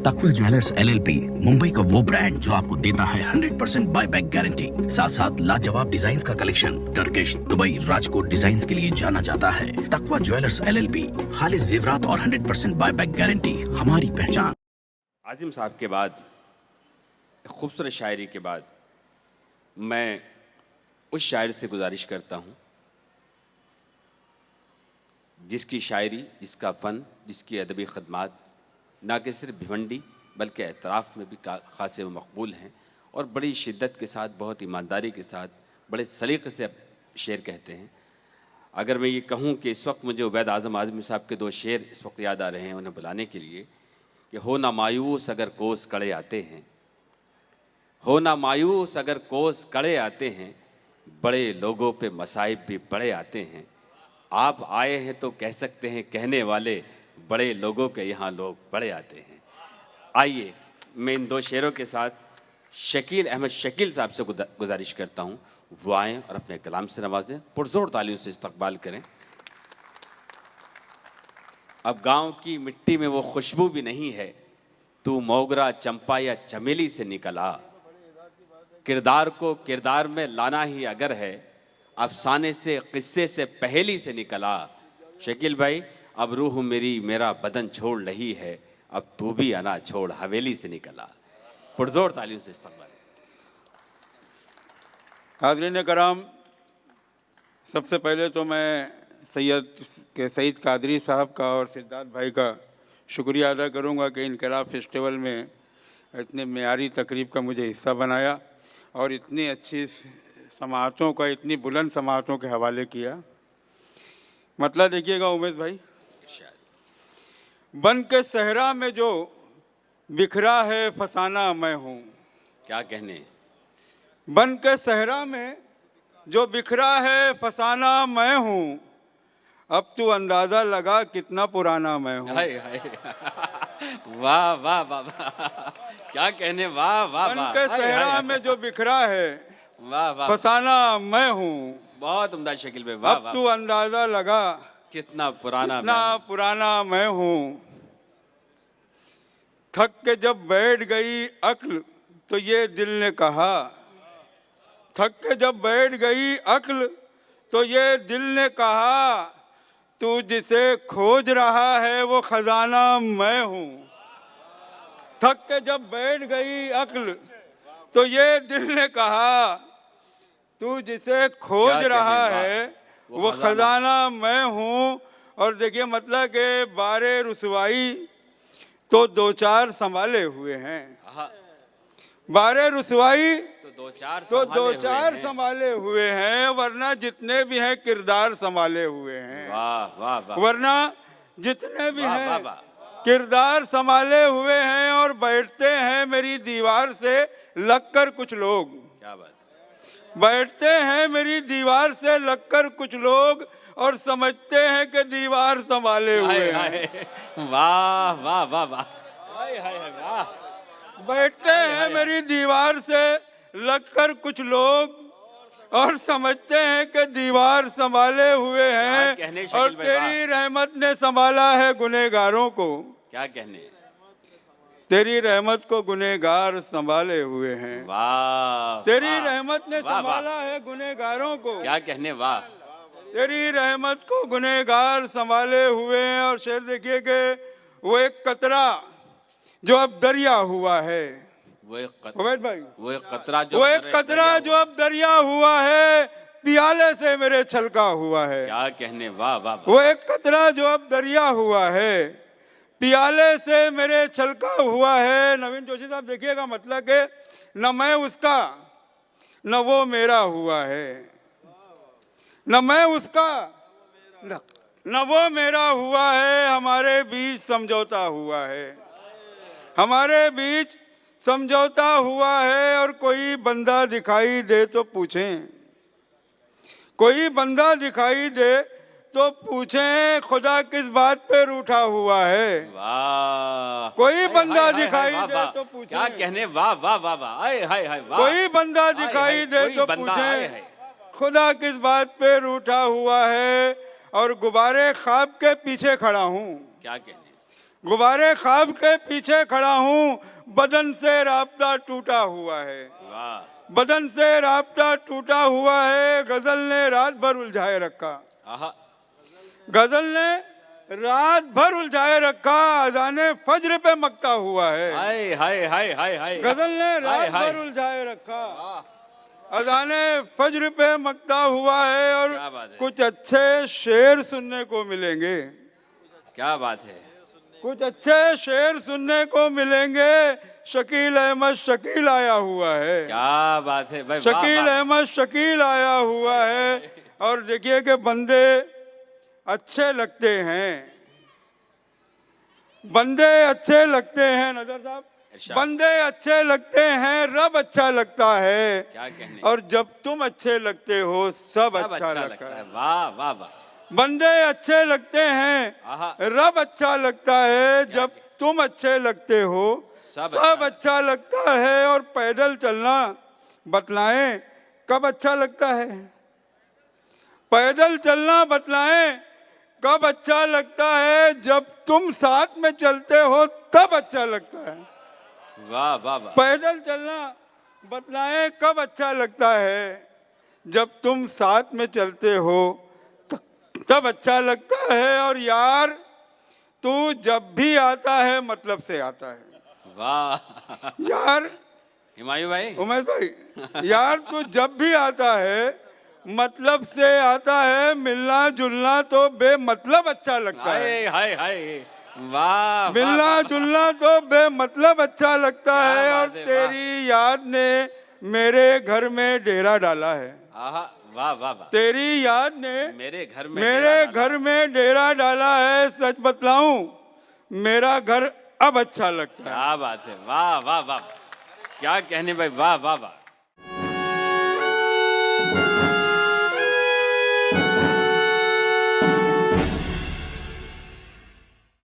तकवा jewellers LLP Mumbai का वो ब्रांड जो आपको देता है 100% बायबैक गारंटी, साथ साथ लाजवाब डिजाइन का collection. Turkish, Dubai, Rajkot design के लिए जाना जाता है। तकवा ज्वेलर्स एलएलपी, खालिस जेवरात और 100% बायबैक गारंटी हमारी पहचान। आजिम साहब के बाद, खूबसूरत शायरी के बाद, मैं उस शायर से गुजारिश करता हूँ जिसकी शायरी, जिसका फ़न, जिसकी अदबी ख़दमात ना कि सिर्फ भिवंडी बल्कि एतराफ़ में भी खासे व मकबूल हैं और बड़ी शिद्दत के साथ, बहुत ईमानदारी के साथ, बड़े सलीक़े से शेर कहते हैं। अगर मैं ये कहूँ कि इस वक्त मुझे उबैद आज़म आज़मी साहब के दो शेर इस वक्त याद आ रहे हैं उन्हें बुलाने के लिए कि हो ना मायूस अगर कोस कड़े आते हैं, हो ना मायूस अगर कोस कड़े आते हैं, बड़े लोगों पे मसाइब भी बड़े आते हैं। आप आए हैं तो कह सकते हैं कहने वाले, बड़े लोगों के यहाँ लोग बड़े आते हैं। आइए मैं इन दो शेरों के साथ शकील अहमद शकील साहब से गुजारिश करता हूँ वो आएँ और अपने कलाम से नवाजें, पुरजोर तालियों से इस्तकबाल करें। अब गांव की मिट्टी में वो खुशबू भी नहीं है, तू मोगरा चंपा या चमेली से निकला। किरदार को किरदार में लाना ही अगर है, अफसाने से किस्से से पहेली से निकला। शकील भाई, अब रूह मेरी मेरा बदन छोड़ रही है, अब तू भी अना छोड़ हवेली से निकला। पुरजोर तालियों से इस्तकबाल। हाज़रीन कराम, सबसे पहले तो मैं सईद कादरी साहब का और सिद्धार्थ भाई का शुक्रिया अदा करूंगा कि इनकलाब फेस्टिवल में इतने मेयारी तकरीब का मुझे हिस्सा बनाया और इतनी अच्छी समाअतों का, इतनी बुलंद समाअतों के हवाले किया। मतलब देखिएगा उमेश भाई, बन के सहरा में जो बिखरा है फसाना मैं हूँ। क्या कहने? बन के सहरा में जो बिखरा है फसाना मैं हूँ, अब तू अंदाज़ा लगा कितना पुराना मैं हूँ। हाय हाय वाह वाह वाह, क्या कहने, वाह वाह वाह। बन के सहरा में जो बिखरा है वाह वाह, फसाना मैं हूँ, बहुत उम्दा शकील भाई, वाह अब वाह। तू अंदाज़ा लगा कितना पुराना पुराना मैं हूँ। थक के जब बैठ गई अक्ल तो ये दिल ने कहा, थक के जब बैठ गई अक्ल तो ये दिल ने कहा, तू जिसे खोज रहा है वो खजाना मैं हूँ। थक के जब बैठ गई अक्ल तो ये दिल ने कहा, तू जिसे खोज रहा है वो खजाना मैं हूँ। और देखिए मतलब के बारे रुसवाई तो दो चार संभाले हुए हैं, बारे रुसवाई तो दो चार संभाले हुए हैं, वरना जितने भी हैं किरदार संभाले हुए हैं। वाह वाह वाह, वरना जितने भी हैं किरदार संभाले हुए हैं। और बैठते हैं मेरी दीवार से लगकर कुछ लोग, क्या बात, बैठते हैं मेरी दीवार से लगकर कुछ लोग और समझते हैं कि दीवार संभाले हुए हैं। वाह वाह वाह वाह, वाह। बैठते हैं मेरी दीवार से लगकर कुछ लोग और समझते हैं कि दीवार संभाले हुए हैं। और तेरी रहमत ने संभाला है गुनहगारों को। क्या कहने, तेरी रहमत को गुनहगार संभाले हुए हैं। वाह, तेरी रहमत ने संभाला है गुनहगारों को। क्या कहने, वाह। तेरी रहमत को गुनहगार संभाले हुए हैं। और शेर देखिए कि वो एक कतरा जो अब दरिया हुआ है, वो एक कतरा जो अब दरिया हुआ है, पियाले से मेरे छलका हुआ है। क्या कहने, वाह वाह। वो एक कतरा जो अब दरिया हुआ है, पियाले से मेरे छलका हुआ है। नवीन जोशी साहब देखिएगा मतलब के न मैं उसका न वो मेरा हुआ है, न मैं उसका न वो मेरा हुआ है। हमारे बीच समझौता हुआ है, हमारे बीच समझौता हुआ है। और कोई बंदा दिखाई दे तो पूछें, कोई बंदा दिखाई दे तो पूछें खुदा किस बात पे रूठा हुआ है। वाह, कोई बंदा दिखाई दे तो पूछें, क्या कहने, वाह वाह वाह वाह, हाय हाय हाय, वाह। कोई बंदा दिखाई दे तो पूछें खुदा किस बात पे रूठा हुआ है। और गुब्बारे ख्वाब के पीछे खड़ा हूँ, क्या कहने, गुब्बारे ख्वाब के पीछे खड़ा हूँ, बदन से राब्ता टूटा हुआ है। वाह बदन से राब्ता टूटा हुआ है, गजल ने रात भर उलझाए रखा। आहा गजल ने रात भर उलझाए रखा, अजाने फज्र पे मकता हुआ है। हाय हाय हाय हाय हाय गजल ने हाय, रात हाय। भर उलझाए रखा, अजाने फज्र पे मकता हुआ है। और क्या बात है। कुछ अच्छे शेर सुनने को मिलेंगे, क्या बात है। कुछ अच्छे शेर सुनने को मिलेंगे। शकील अहमद शकील आया हुआ है, क्या बात है भाई, वाह, शकील वाह। अहमद शकील आया हुआ है। और देखिए कि बंदे अच्छे लगते हैं, बंदे अच्छे लगते हैं नजर साहब, इरशाद। बंदे अच्छे लगते हैं, रब अच्छा लगता है। क्या कहने। और जब तुम अच्छे लगते हो सब अच्छा लगता है। वाह वाह वाह। बंदे अच्छे लगते हैं, आहा। रब अच्छा लगता है। जब तुम अच्छे लगते हो सब सब अच्छा लगता है। और पैदल चलना बतलाएं कब अच्छा लगता है, पैदल चलना बतलाएं कब अच्छा लगता है। जब तुम साथ में चलते हो तब अच्छा लगता है। वाह वाह वाह। पैदल चलना बतलाएं कब अच्छा लगता है, जब तुम साथ में चलते हो तब अच्छा लगता है। और यार तू जब भी आता है मतलब से आता है। वाह यार हिमायू भाई। उमेश भाई, यार तू जब भी आता है मतलब से आता है। मिलना जुलना तो बेमतलब अच्छा लगता है। हाय हाय हाय वाह। मिलना जुलना तो बेमतलब अच्छा लगता क्या है। और बात है, तेरी याद ने मेरे घर में डेरा डाला है। आहा वाह वाह वाह। तेरी याद ने मेरे घर में मेरे डेरा डाला। घर में डेरा डाला है। सच बतलाऊं मेरा घर अब अच्छा लगता है। क्या बात है, वाह वाह वाह। क्या कहने भाई, वाह वाह वाह।